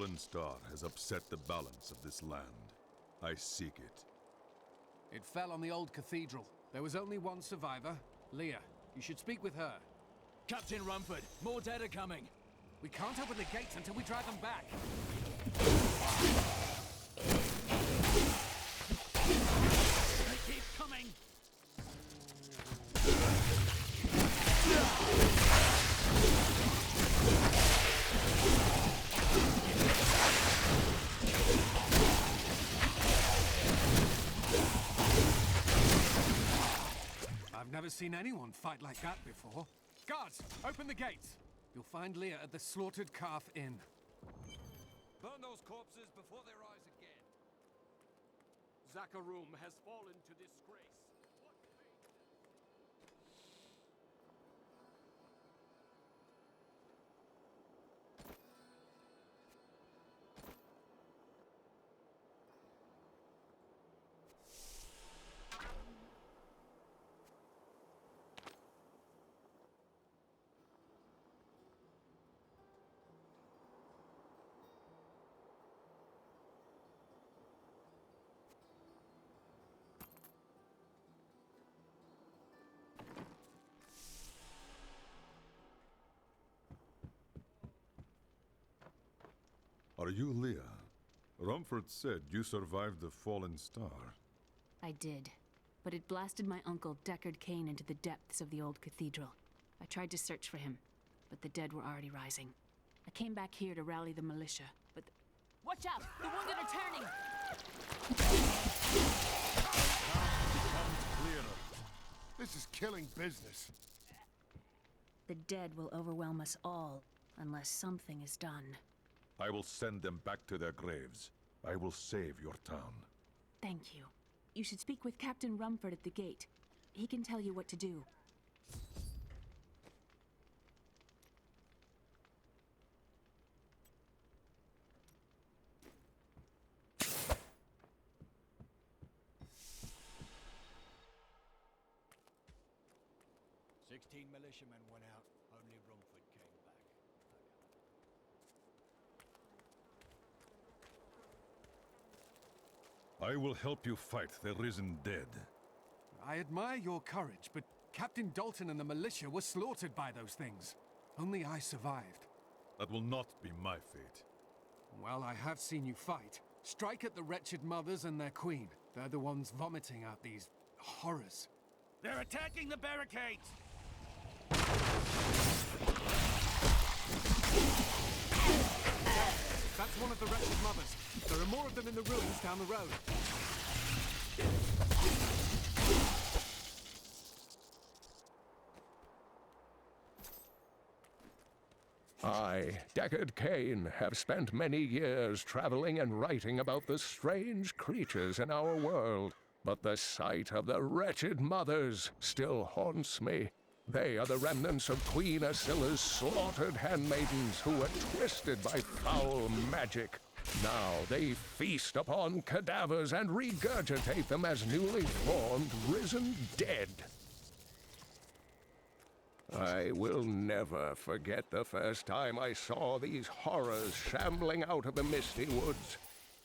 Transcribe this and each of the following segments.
fallen star has upset the balance of this land. I seek it. It fell on the old cathedral. There was only one survivor, Leah. You should speak with her. Captain Rumford, more dead are coming. We can't open the gates until we drive them back. They keep coming! I've never seen anyone fight like that before. Guards, open the gates! You'll find Leah at the Slaughtered Calf Inn. Burn those corpses before they rise again. Zakharum has fallen to disgrace. Are you Leah? Rumford said you survived the fallen star. I did, but it blasted my uncle Deckard Cain into the depths of the old cathedral. I tried to search for him, but the dead were already rising. I came back here to rally the militia, but Watch out! The wounded are turning! This is killing business. The dead will overwhelm us all, unless something is done. I will send them back to their graves. I will save your town. Thank you. You should speak with Captain Rumford at the gate. He can tell you what to do. Militiamen went out, only Rumford came back. I will help you fight the risen dead. I admire your courage, but Captain Dalton and the militia were slaughtered by those things. Only I survived. That will not be my fate. Well, I have seen you fight. Strike at the wretched mothers and their queen. They're the ones vomiting out these horrors. They're attacking the barricades! That's one of the wretched mothers. There are more of them in the ruins down the road. I, Deckard Cain, have spent many years traveling and writing about the strange creatures in our world. But the sight of the wretched mothers still haunts me. They are the remnants of Queen Asilla's slaughtered handmaidens who were twisted by foul magic. Now they feast upon cadavers and regurgitate them as newly formed, risen dead. I will never forget the first time I saw these horrors shambling out of the misty woods.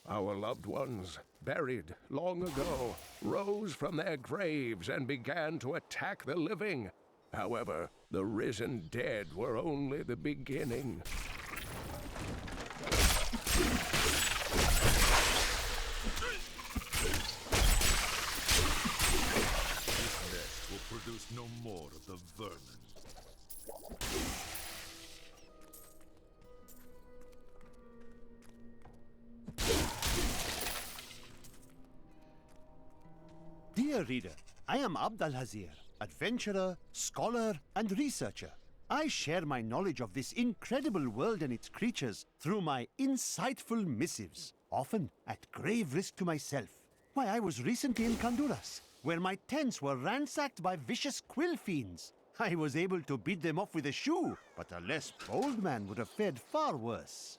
Our loved ones, buried long ago, rose from their graves and began to attack the living. However, the risen dead were only the beginning. This nest will produce no more of the vermin. Dear reader, I am Abd al-Hazir, adventurer, scholar, and researcher. I share my knowledge of this incredible world and its creatures through my insightful missives, often at grave risk to myself. Why, I was recently in Honduras, where my tents were ransacked by vicious quill fiends. I was able to beat them off with a shoe, but a less bold man would have fared far worse.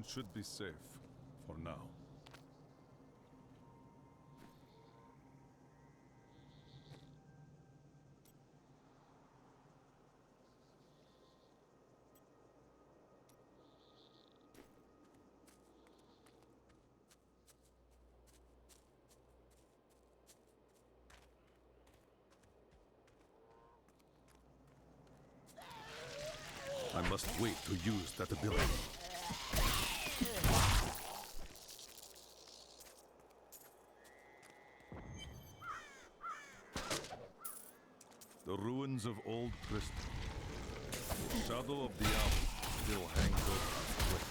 Everyone should be safe, for now. I must wait to use that ability. The ruins of old Bristol. The shadow of Diablo still hangs over this place.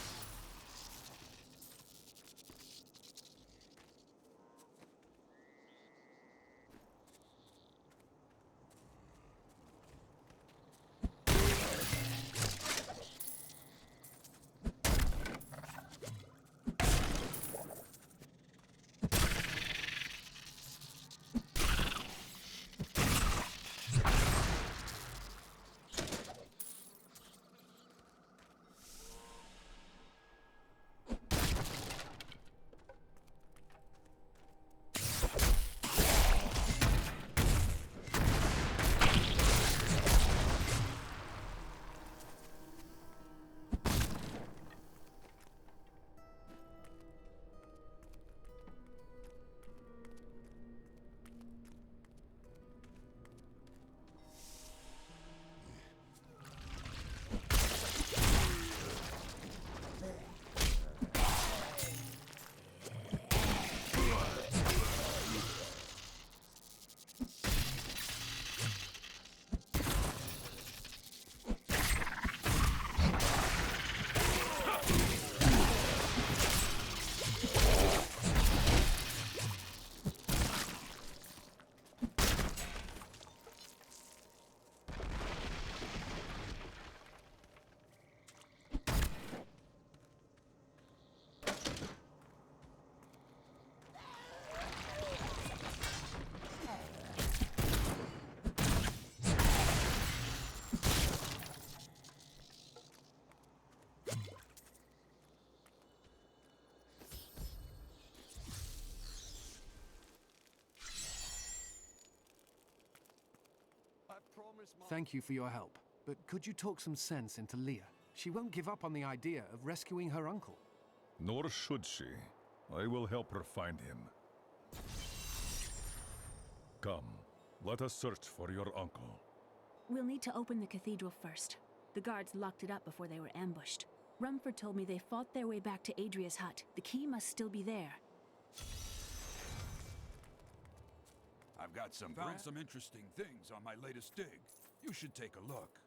Thank you for your help, but could you talk some sense into Leah? She won't give up on the idea of rescuing her uncle. Nor should she. I will help her find him. Come, let us search for your uncle. We'll need to open the cathedral first. The guards locked it up before they were ambushed. Rumford told me they fought their way back to Adria's hut. The key must still be there. I've got found some interesting things on my latest dig. You should take a look.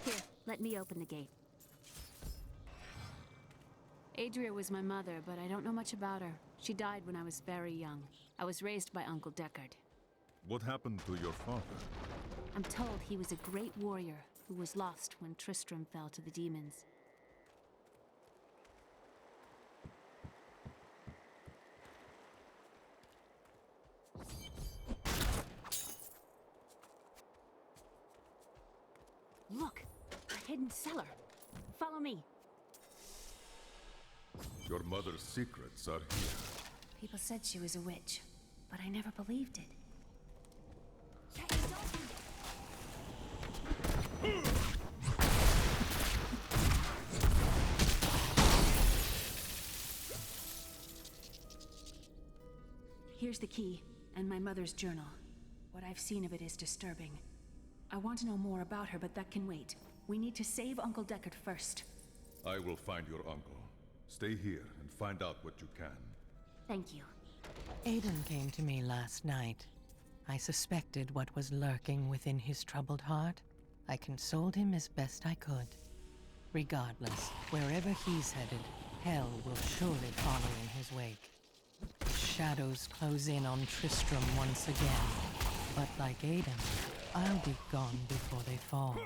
Here, let me open the gate. Adria was my mother, but I don't know much about her. She died when I was very young. I was raised by Uncle Deckard. What happened to your father? I'm told he was a great warrior who was lost when Tristram fell to the demons. Look! A hidden cellar! Follow me! Your mother's secrets are here. People said she was a witch, but I never believed it. Here's the key, and my mother's journal. What I've seen of it is disturbing. I want to know more about her, but that can wait. We need to save Uncle Deckard first. I will find your uncle. Stay here and find out what you can. Thank you. Aiden came to me last night. I suspected what was lurking within his troubled heart. I consoled him as best I could. Regardless, wherever he's headed, hell will surely follow in his wake. Shadows close in on Tristram once again. But like Aiden, I'll be gone before they fall.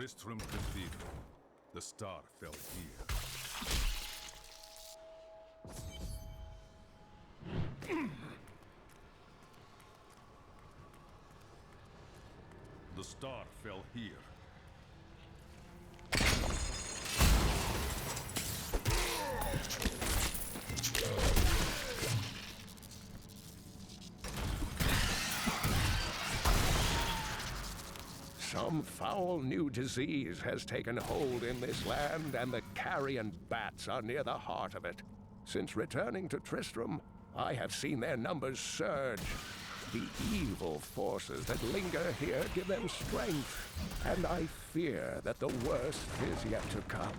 Tristram Cathedral. The star fell here. The star fell here. Some foul new disease has taken hold in this land, and the carrion bats are near the heart of it. Since returning to Tristram, I have seen their numbers surge. The evil forces that linger here give them strength, and I fear that the worst is yet to come.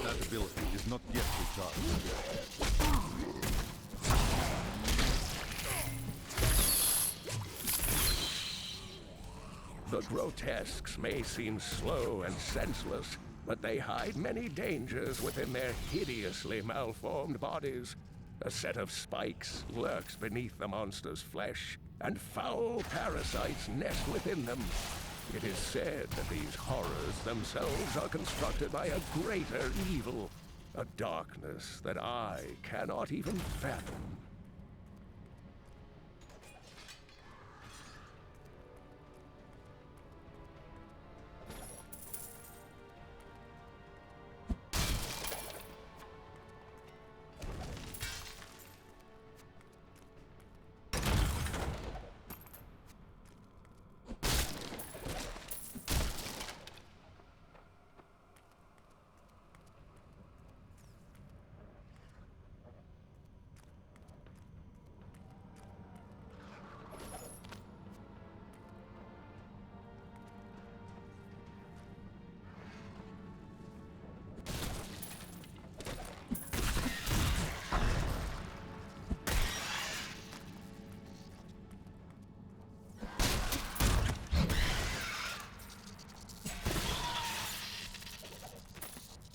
That ability is not yet recharged. The grotesques may seem slow and senseless, but they hide many dangers within their hideously malformed bodies. A set of spikes lurks beneath the monster's flesh, and foul parasites nest within them. It is said that these horrors themselves are constructed by a greater evil, a darkness that I cannot even fathom.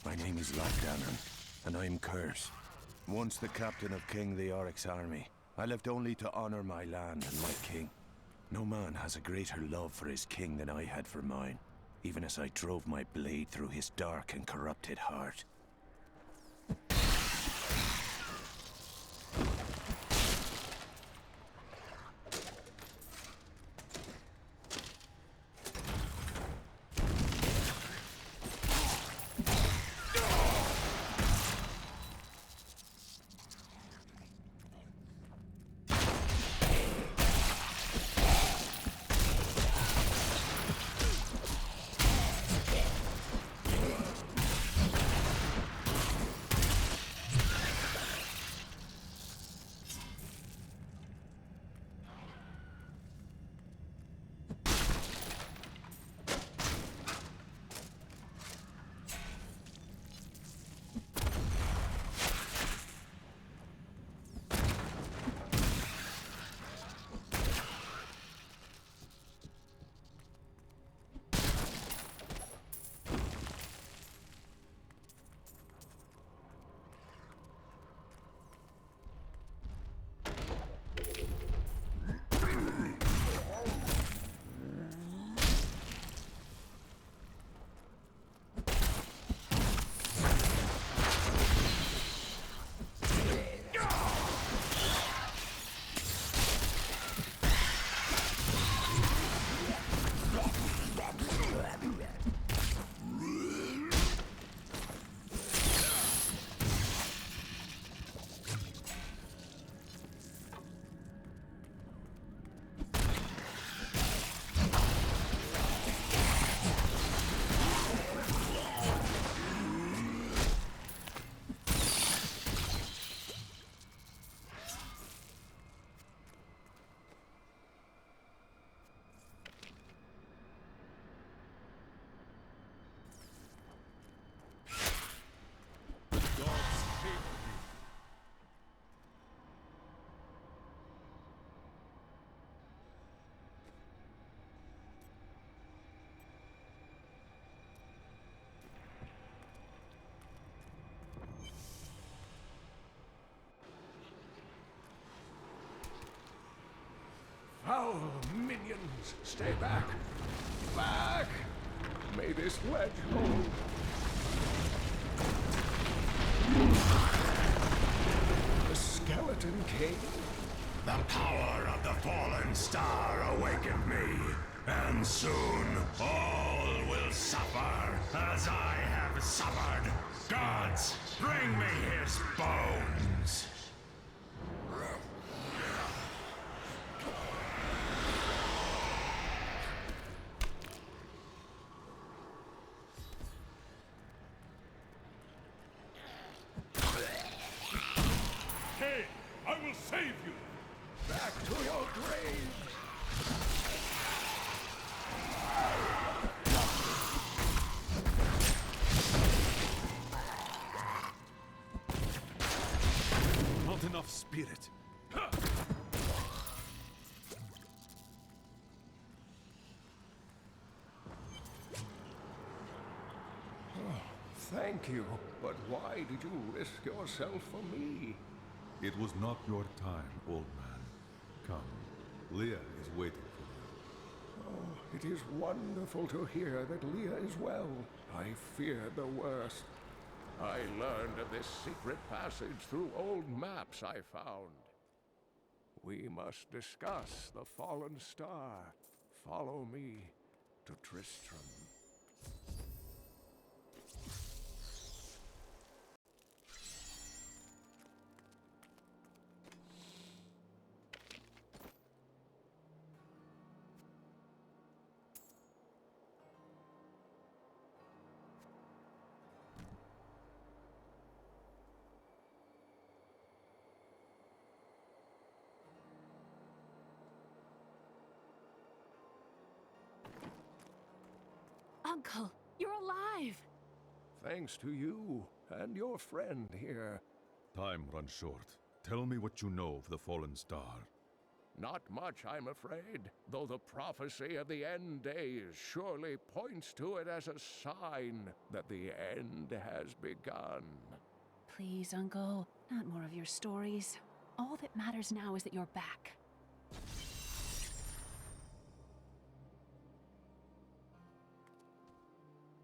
My name is Lockdown, and I'm cursed. Once the captain of King Leoric's army, I lived only to honor my land and my king. No man has a greater love for his king than I had for mine, even as I drove my blade through his dark and corrupted heart. Foul minions, stay back! Back! May this ledge hold. The Skeleton King? The power of the fallen star awakened me, and soon all will suffer as I have suffered. Gods, bring me his bones! Hey, I will save you! Back to your graves! Not enough spirit. Thank you, but why did you risk yourself for me? It was not your time, old man. Come, Leah is waiting for you. Oh, it is wonderful to hear that Leah is well. I feared the worst. I learned of this secret passage through old maps I found. We must discuss the fallen star. Follow me to Tristram. Uncle, you're alive! Thanks to you and your friend here. Time runs short. Tell me what you know of the fallen star. Not much, I'm afraid, though the prophecy of the end days surely points to it as a sign that the end has begun. Please, Uncle, not more of your stories. All that matters now is that you're back.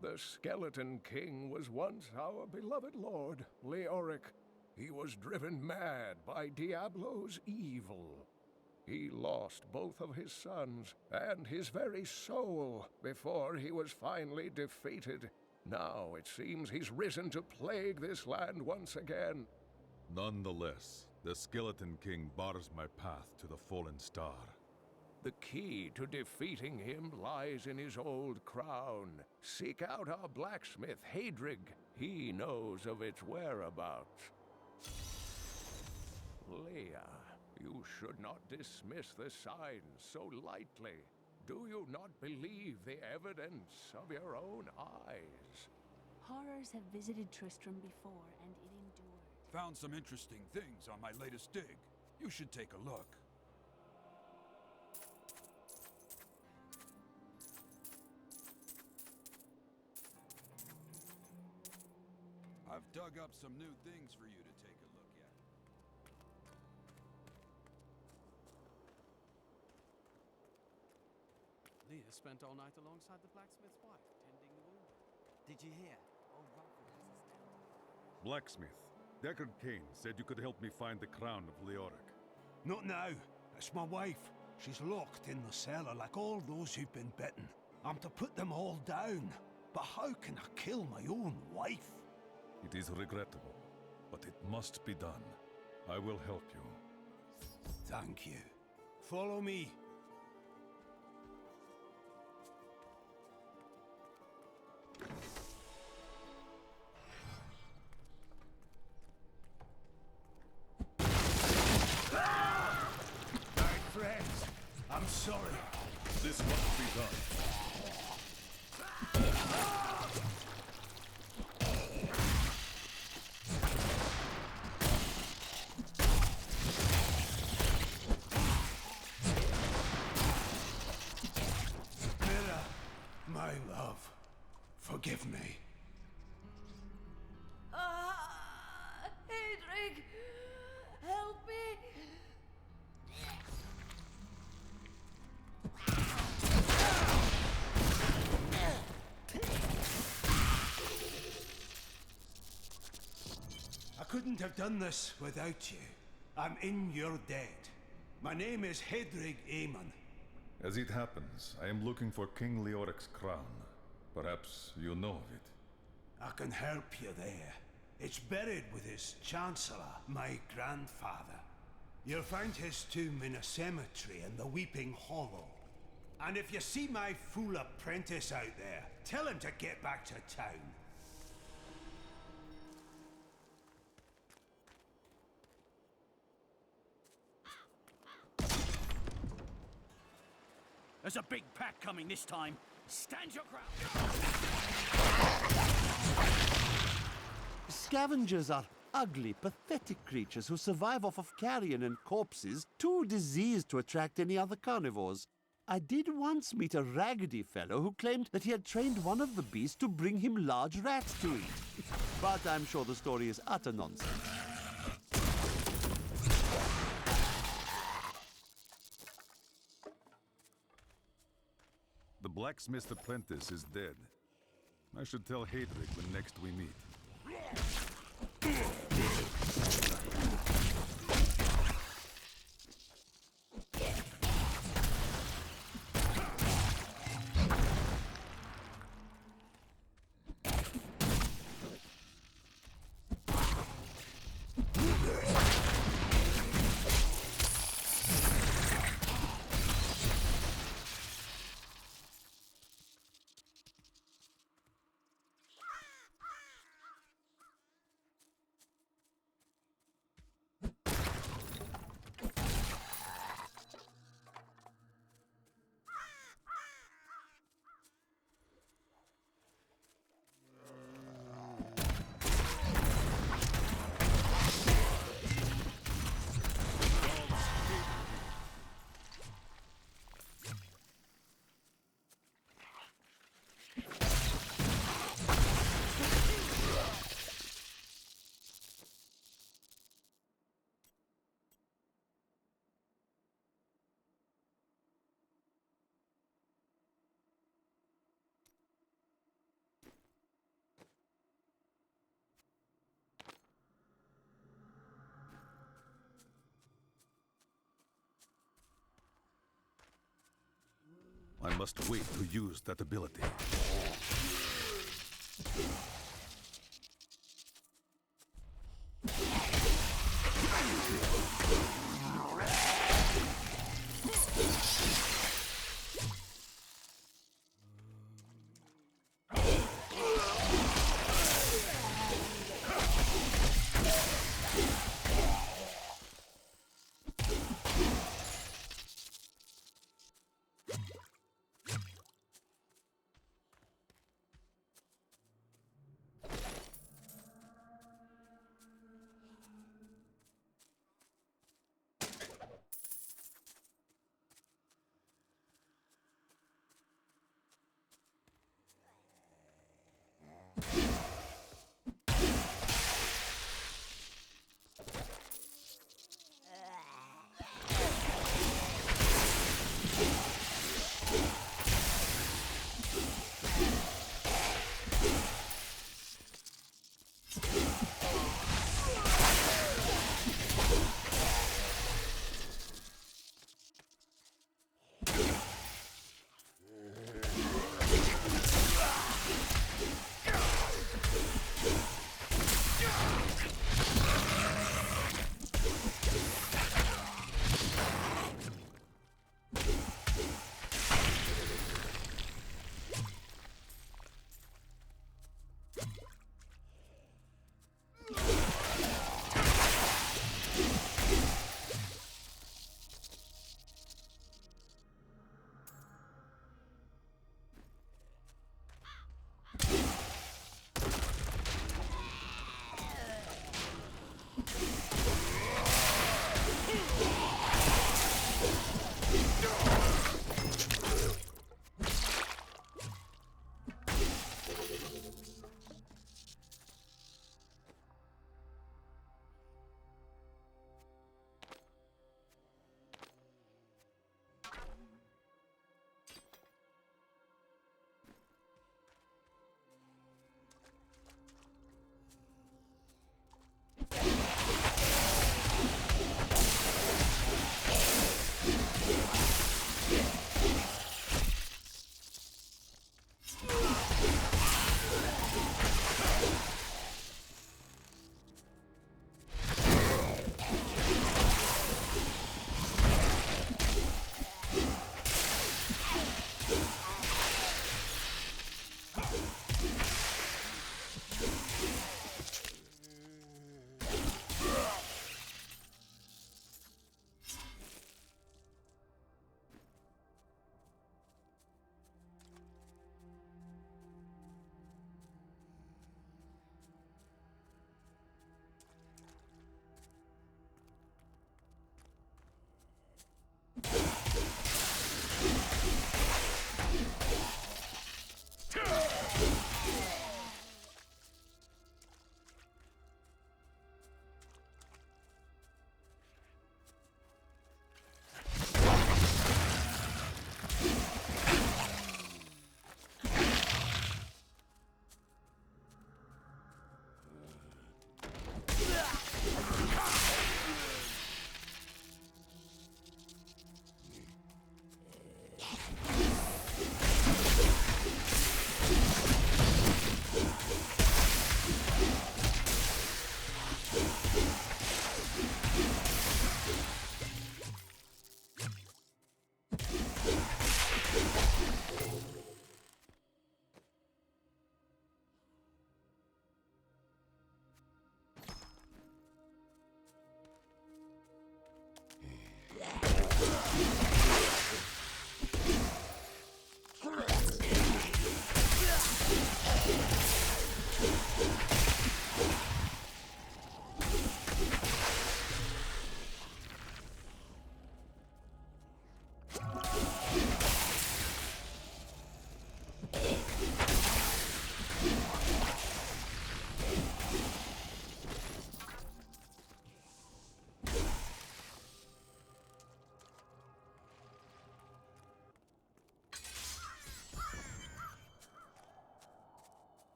The Skeleton King was once our beloved lord, Leoric. He was driven mad by Diablo's evil. He lost both of his sons and his very soul before he was finally defeated. Now it seems he's risen to plague this land once again. Nonetheless, the Skeleton King bars my path to the fallen star. The key to defeating him lies in his old crown. Seek out our blacksmith, Hadrig. He knows of its whereabouts. Leah, you should not dismiss the signs so lightly. Do you not believe the evidence of your own eyes? Horrors have visited Tristram before, and it endured. Found some interesting things on my latest dig. You should take a look. I've dug up some new things for you to take a look at. Leah spent all night alongside the blacksmith's wife, tending the wound. Did you hear? Old Rumford has astounded. Blacksmith, Deckard Cain said you could help me find the crown of Leoric. Not now. It's my wife. She's locked in the cellar like all those who've been bitten. I'm to put them all down. But how can I kill my own wife? It is regrettable, but it must be done. I will help you. Thank you. Follow me. My friends, I'm sorry. This must be done. My love, forgive me. Hadrig! Help me! couldn't have done this without you. I'm in your debt. My name is Hedrig Aemon. As it happens, I am looking for King Leoric's crown. Perhaps you know of it. I can help you there. It's buried with his chancellor, my grandfather. You'll find his tomb in a cemetery in the Weeping Hollow. And if you see my fool apprentice out there, tell him to get back to town. There's a big pack coming this time. Stand your ground. Scavengers are ugly, pathetic creatures who survive off of carrion and corpses, too diseased to attract any other carnivores. I did once meet a raggedy fellow who claimed that he had trained one of the beasts to bring him large rats to eat. But I'm sure the story is utter nonsense. The blacksmith's apprentice is dead. I should tell Hedrick when next we meet. I must wait to use that ability.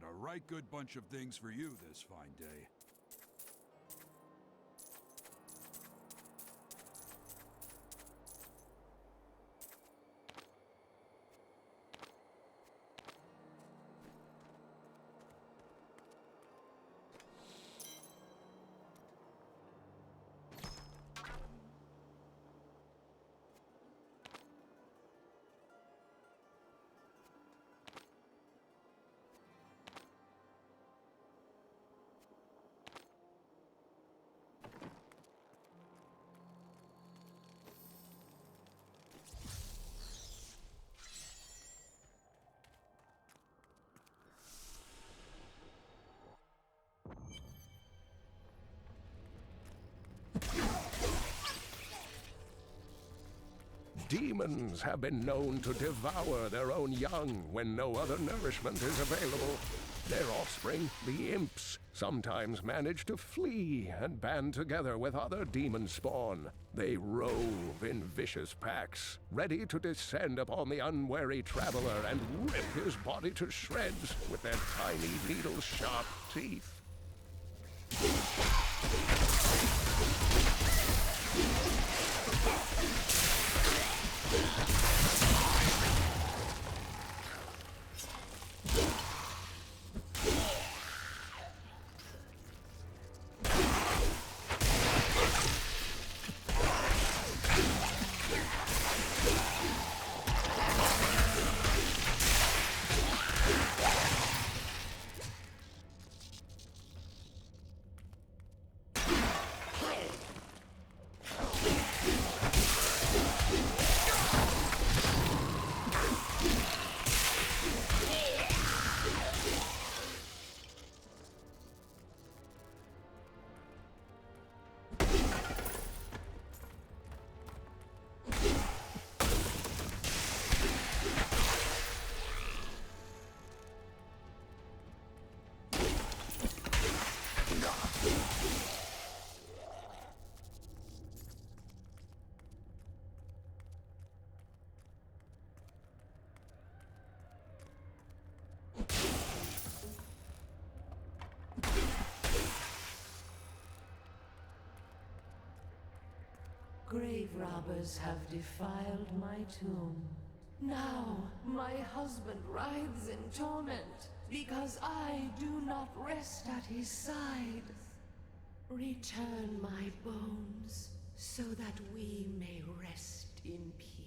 a right good bunch of things for you this fine day. Demons have been known to devour their own young when no other nourishment is available. Their offspring, the imps, sometimes manage to flee and band together with other demon spawn. They rove in vicious packs, ready to descend upon the unwary traveler and rip his body to shreds with their tiny needle-sharp teeth. Grave robbers have defiled my tomb. Now my husband writhes in torment because I do not rest at his side. Return my bones so that we may rest in peace.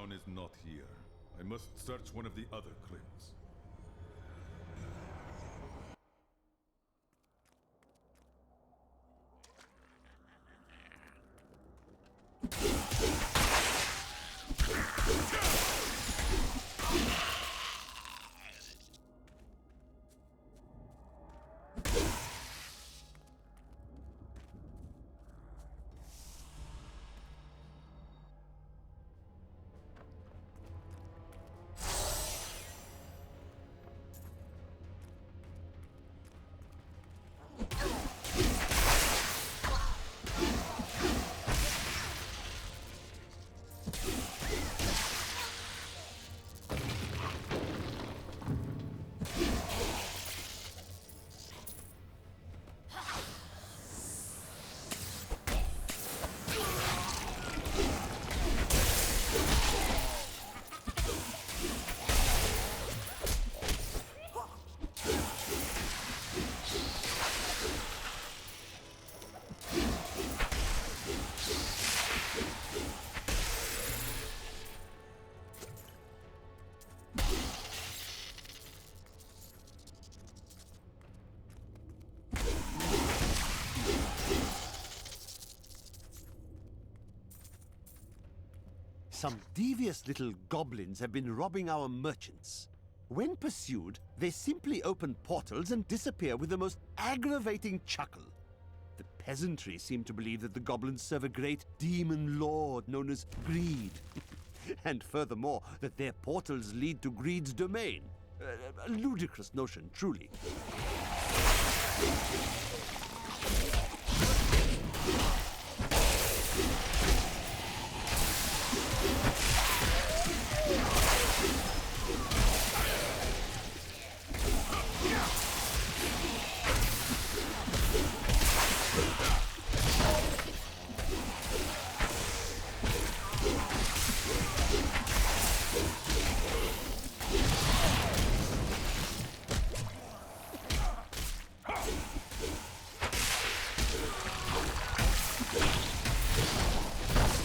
crown is not here. I must search one of the other crypts. Some devious little goblins have been robbing our merchants. When pursued, they simply open portals and disappear with the most aggravating chuckle. The peasantry seem to believe that the goblins serve a great demon lord known as Greed. And furthermore, that their portals lead to Greed's domain. A ludicrous notion, truly.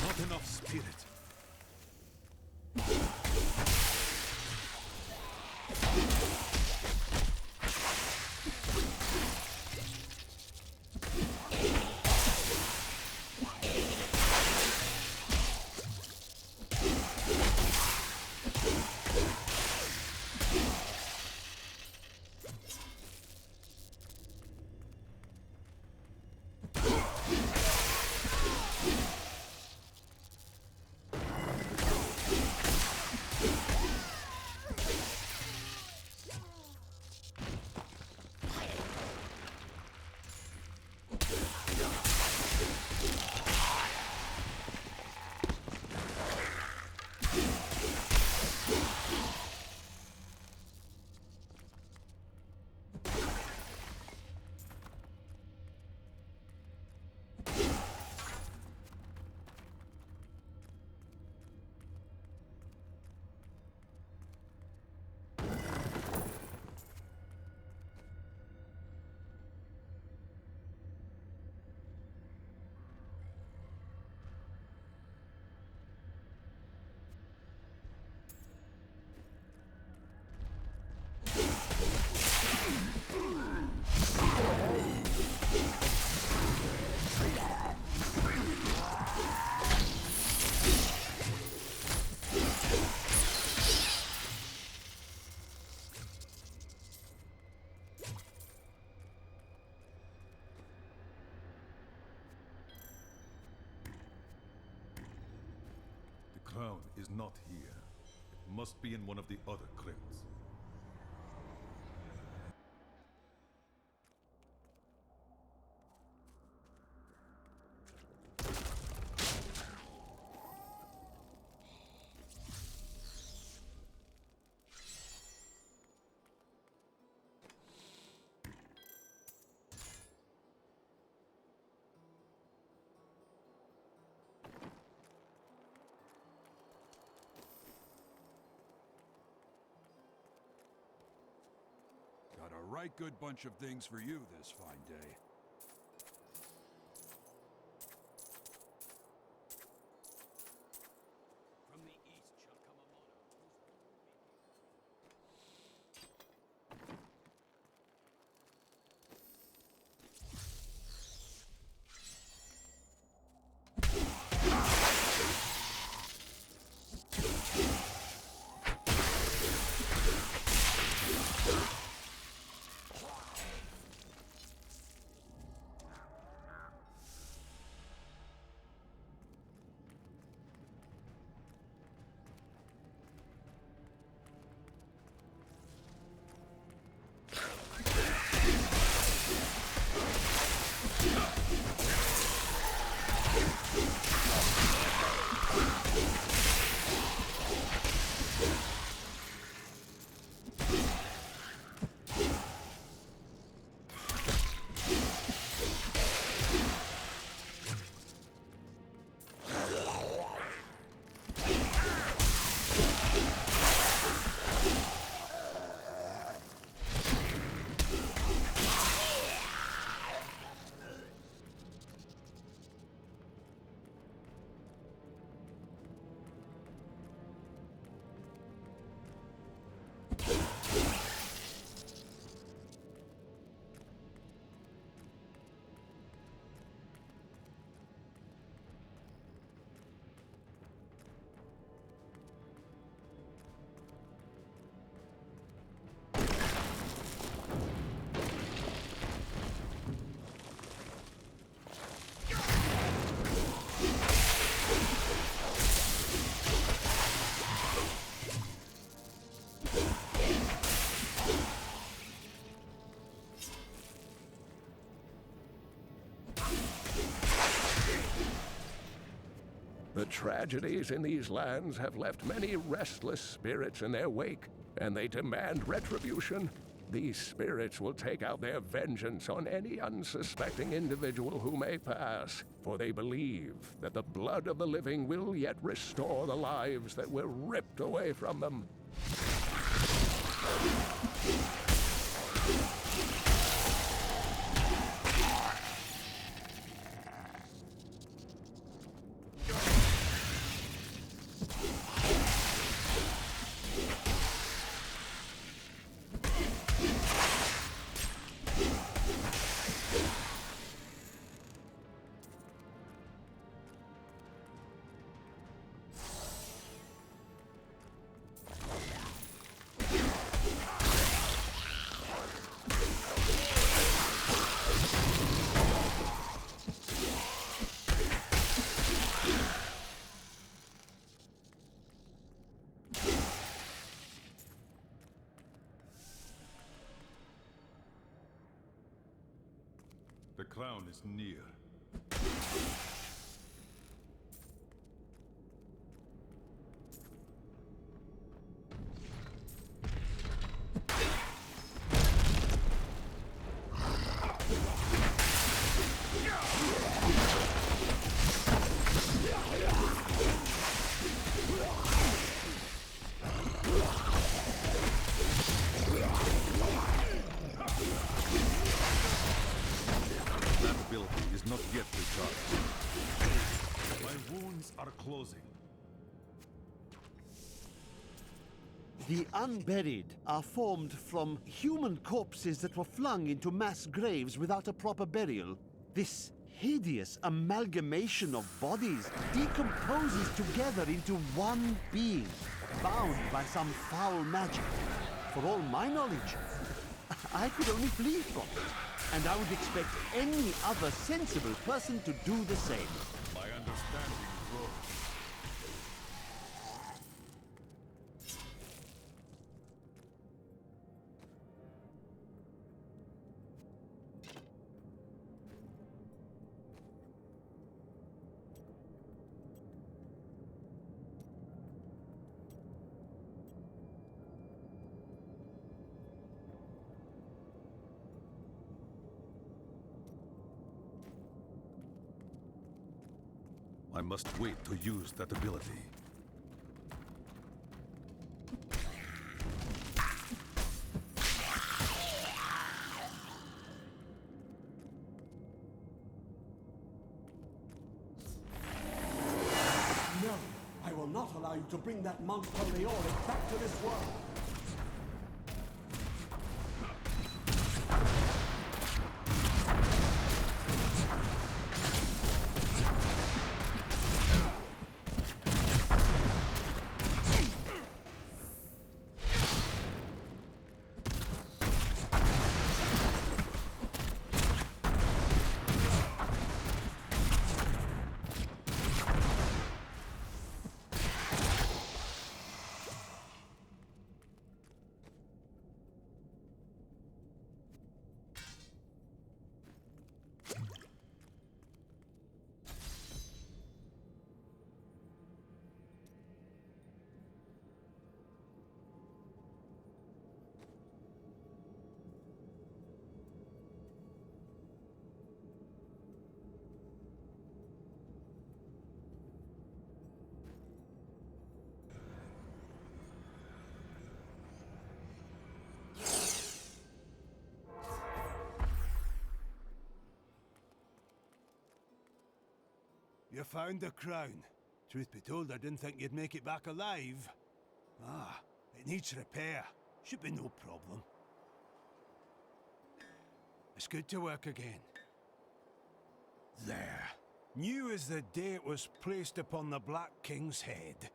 Not enough spirit. The crown is not here. It must be in one of the other crypts. Got a right good bunch of things for you this fine day. From the east, chump. tragedies in these lands have left many restless spirits in their wake, and they demand retribution. These spirits will take out their vengeance on any unsuspecting individual who may pass, for they believe that the blood of the living will yet restore the lives that were ripped away from them. The crown is near. Is not yet recharged. My wounds are closing. The unburied are formed from human corpses that were flung into mass graves without a proper burial. This hideous amalgamation of bodies decomposes together into one being, bound by some foul magic. For all my knowledge, I could only flee from it. And I would expect any other sensible person to do the same. My understanding grows. I must wait to use that ability. No, I will not allow you to bring that monk from the Auric back to this world. You found the crown. Truth be told, I didn't think you'd make it back alive. Ah, it needs repair. Should be no problem. It's good to work again. There. New as the day it was placed upon the Black King's head.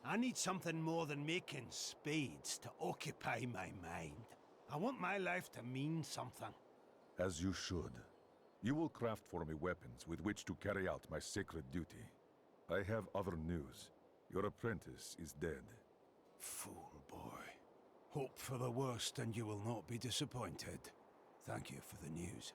I need something more than making spades to occupy my mind. I want my life to mean something. As you should. You will craft for me weapons with which to carry out my sacred duty. I have other news. Your apprentice is dead. Fool boy. Hope for the worst and you will not be disappointed. Thank you for the news.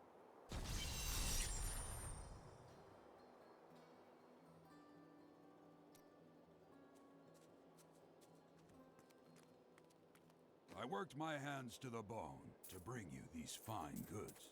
I worked my hands to the bone to bring you these fine goods.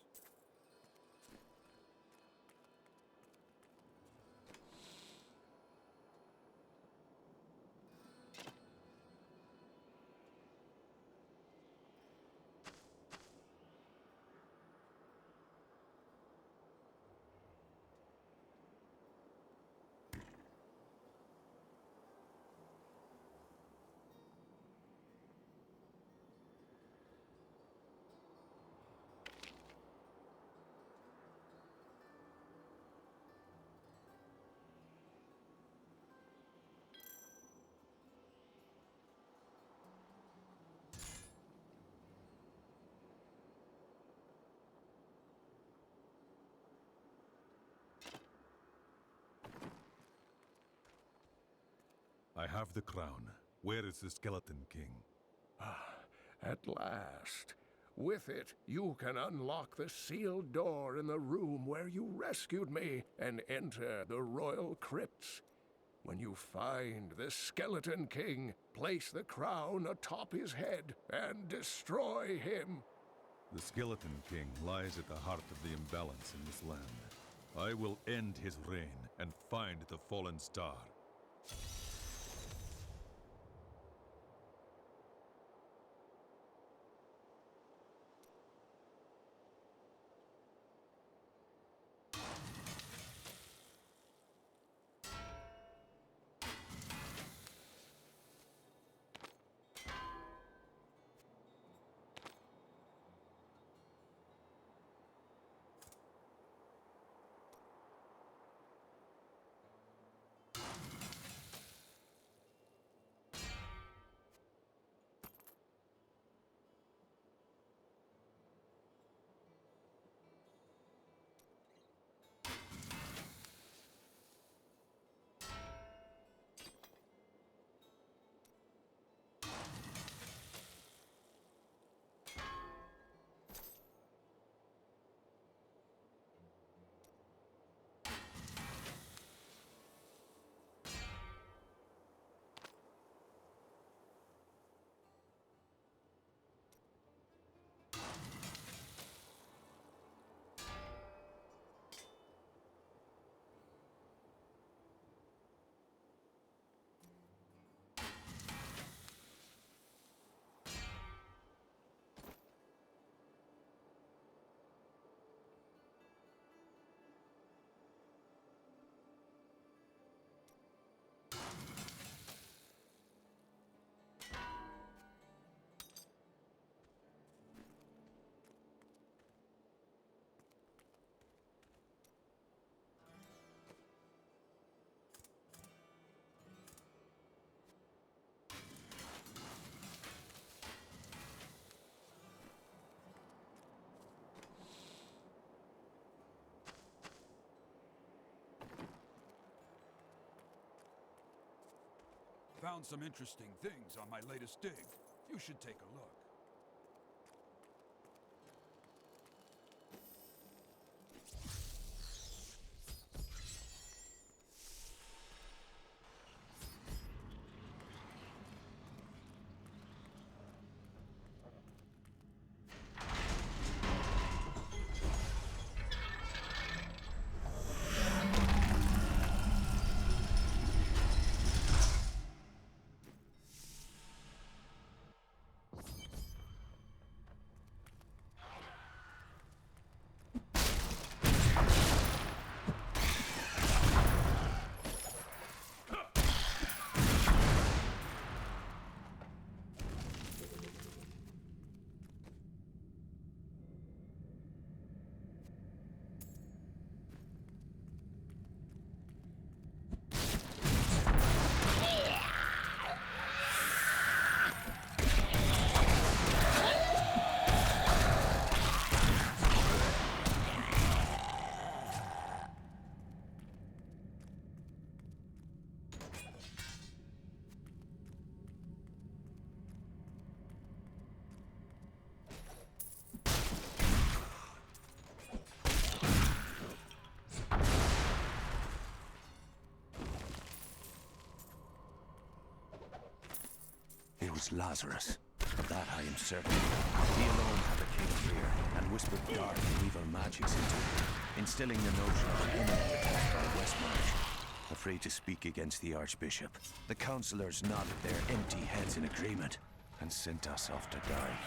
I have the crown. Where is the Skeleton King? At last. With it, you can unlock the sealed door in the room where you rescued me and enter the royal crypts. When you find the Skeleton King, place the crown atop his head and destroy him. The Skeleton King lies at the heart of the imbalance in this land. I will end his reign and find the fallen star. Found some interesting things on my latest dig. You should take a look. It was Lazarus. Of that I am certain. He alone had the king's ear, and whispered dark and evil magics into it, instilling the notion of an imminent attack by Westmarch. Afraid to speak against the Archbishop, the councillors nodded their empty heads in agreement, and sent us off to die.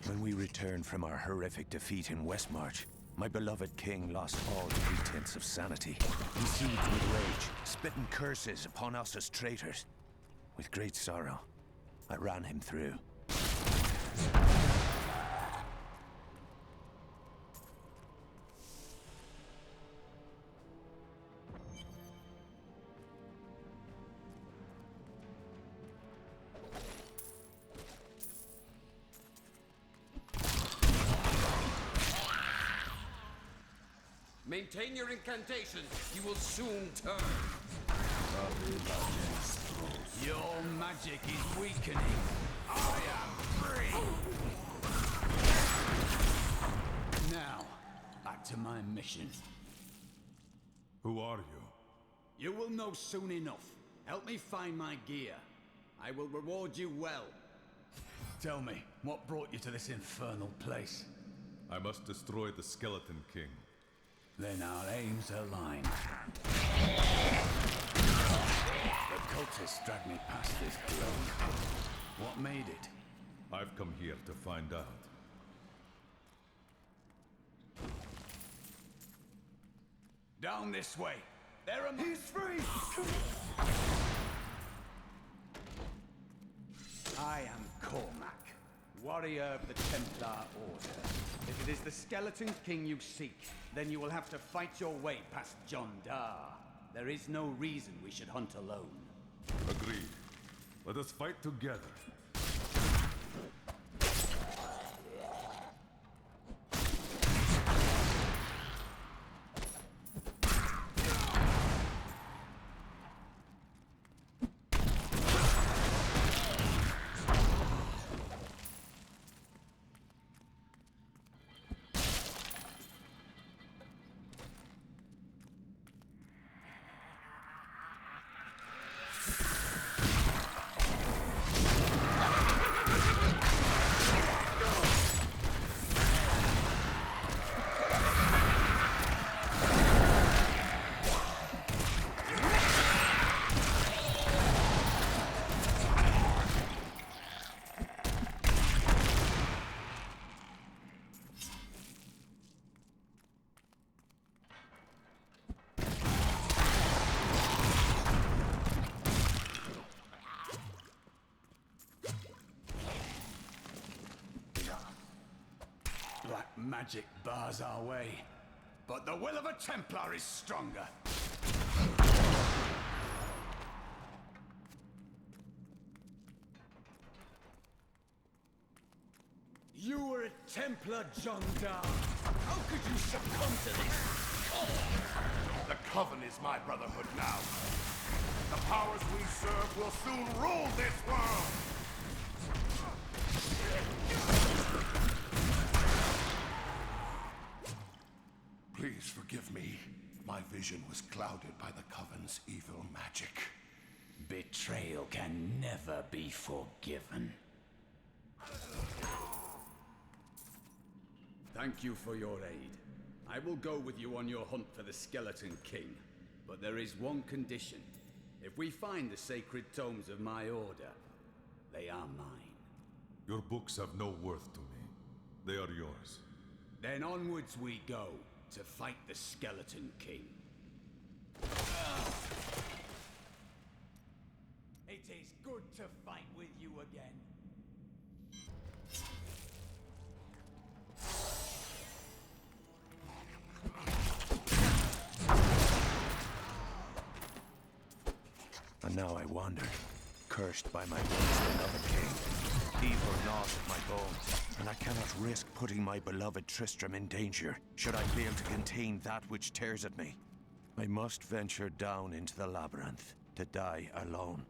When we returned from our horrific defeat in Westmarch, my beloved king lost all pretense of sanity. He seethed with rage, spitting curses upon us as traitors. With great sorrow, I ran him through. Maintain your incantations. You will soon turn. Your magic is weakening. I am free. Now, back to my mission. Who are you? You will know soon enough. Help me find my gear. I will reward you well. Tell me, what brought you to this infernal place? I must destroy the Skeleton King. Then our aims align. The cultists dragged me past this bloke. What made it? I've come here to find out. Down this way. There are He's free! I am Cormac, warrior of the Templar Order. If it is the Skeleton King you seek, then you will have to fight your way past John Dar. There is no reason we should hunt alone. Agreed. Let us fight together. Magic bars our way, but the will of a Templar is stronger. You were a Templar, John Dar. How could you succumb to this? The Coven is my brotherhood now. The powers we serve will soon rule this world! Please, forgive me. My vision was clouded by the Coven's evil magic. Betrayal can never be forgiven. Thank you for your aid. I will go with you on your hunt for the Skeleton King. But there is one condition. If we find the sacred tomes of my order, they are mine. Your books have no worth to me. They are yours. Then onwards we go, to fight the Skeleton King. It is good to fight with you again. And now I wander, cursed by my once beloved king. Evil gnaws at my bones, and I cannot risk putting my beloved Tristram in danger, should I fail to contain that which tears at me. I must venture down into the labyrinth, to die alone.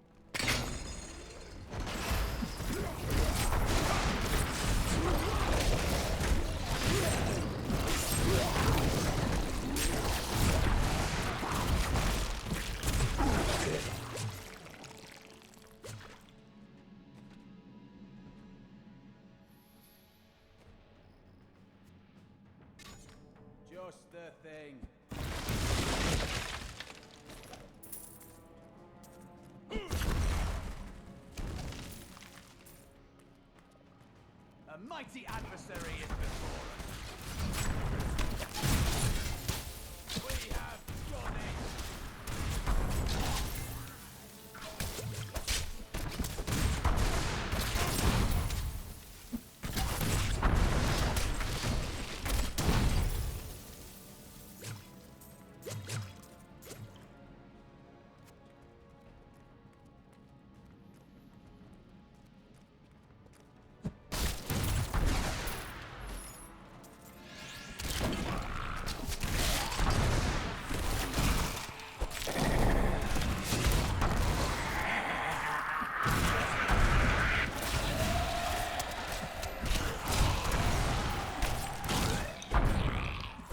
Just the thing. A mighty adversary is before us. We have done it.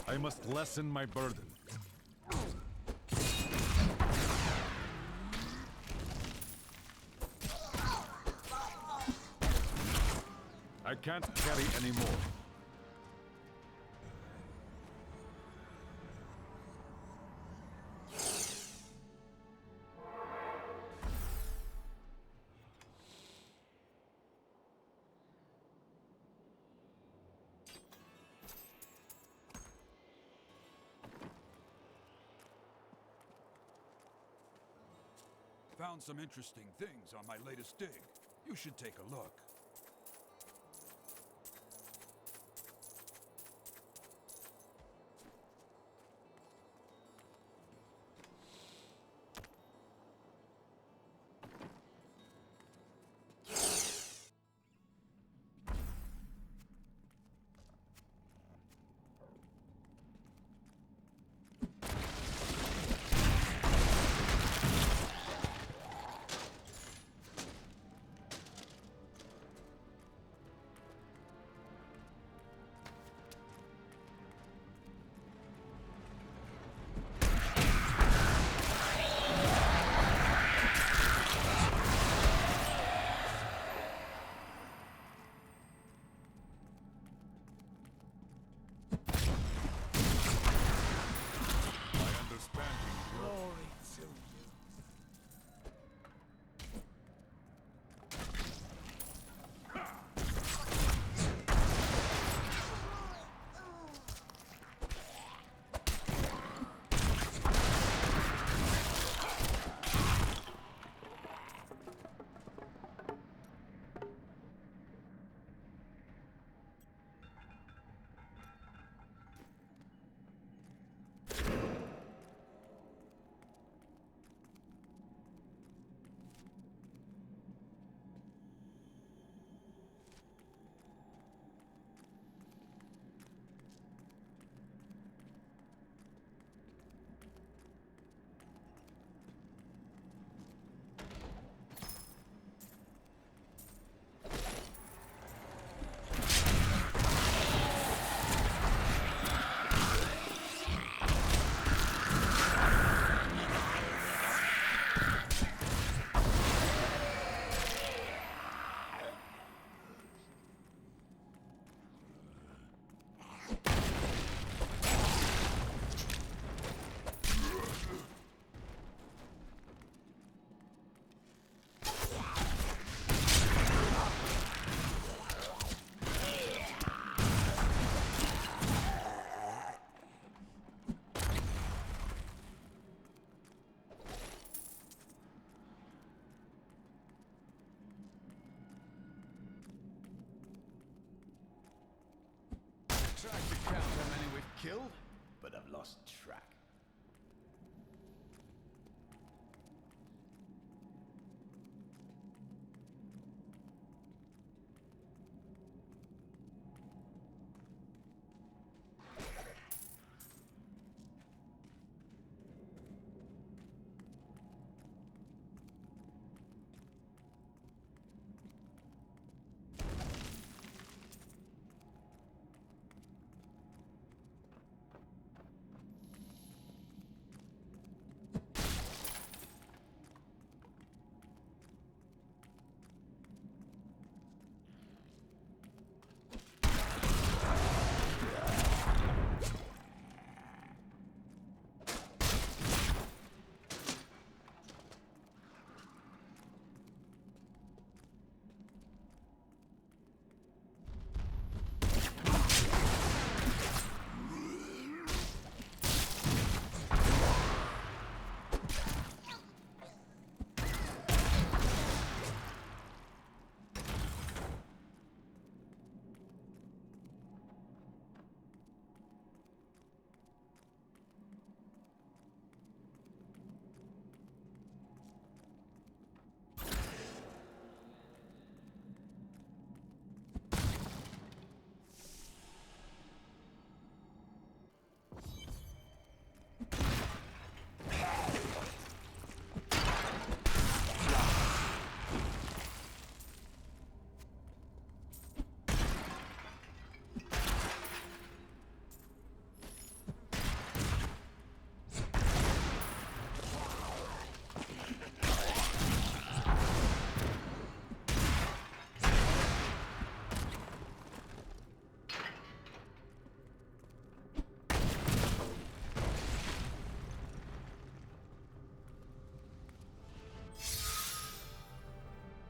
I must lessen my burden. I can't carry any more. Found some interesting things on my latest dig. You should take a look.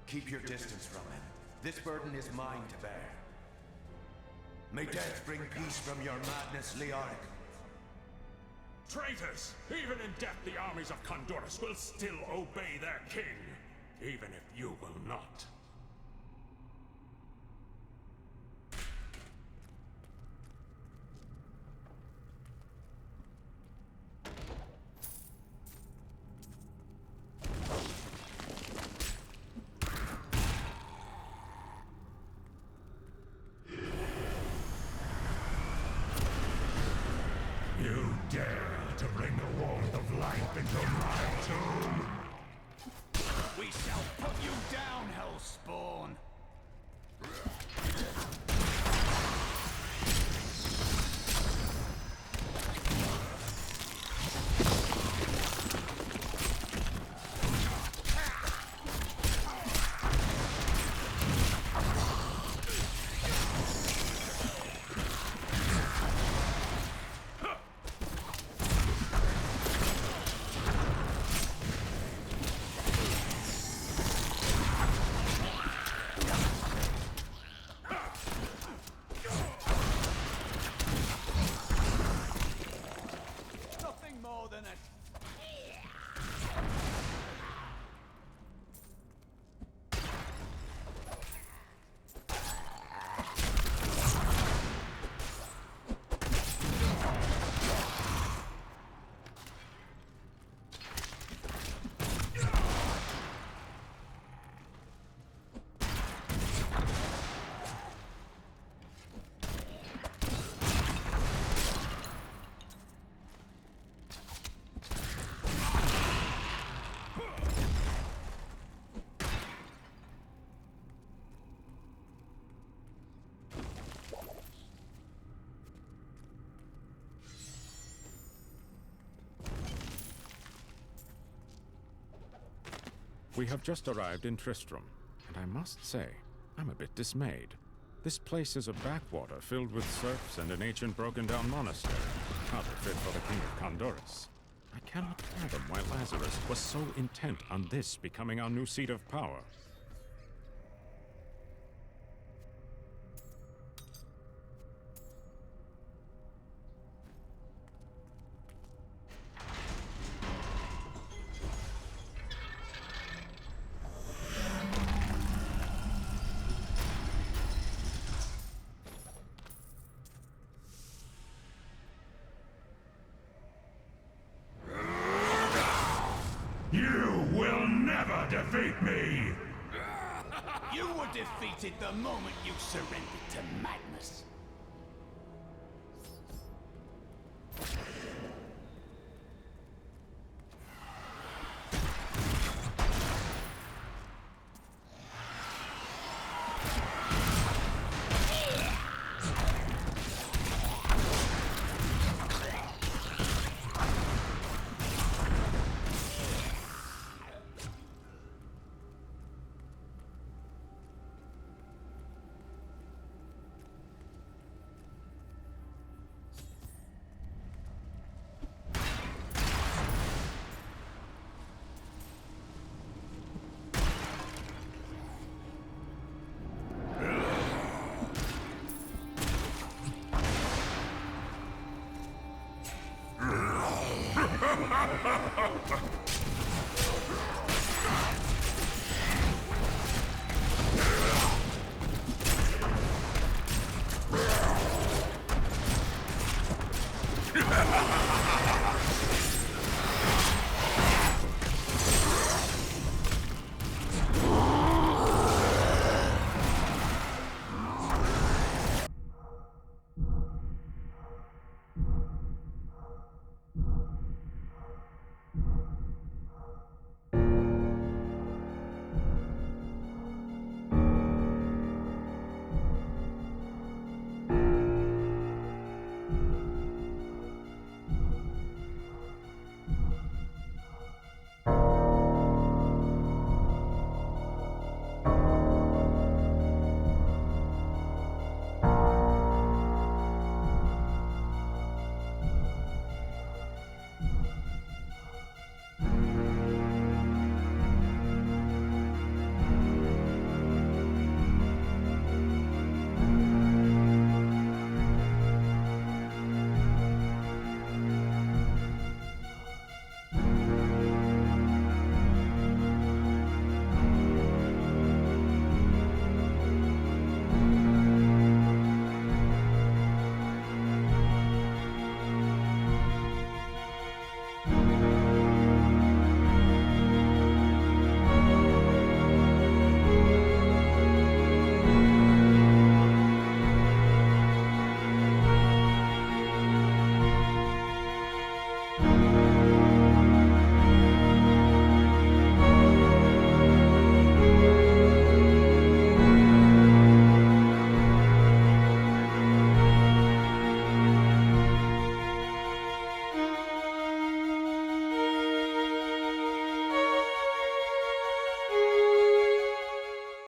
Keep your distance from him. This burden is mine to bear. May death bring peace from your madness, Leoric. Traitors! Even in death, the armies of Condorus will still obey their king, even if you will not. You dare to bring the warmth of life into my tomb? We shall put you down, Hellspawn! Nothing more than a... We have just arrived in Tristram, and I must say, I'm a bit dismayed. This place is a backwater filled with serfs and an ancient broken-down monastery, rather fit for the King of Condorus. I cannot fathom why Lazarus was so intent on this becoming our new seat of power. You will never defeat me! You were defeated the moment you surrendered to madness.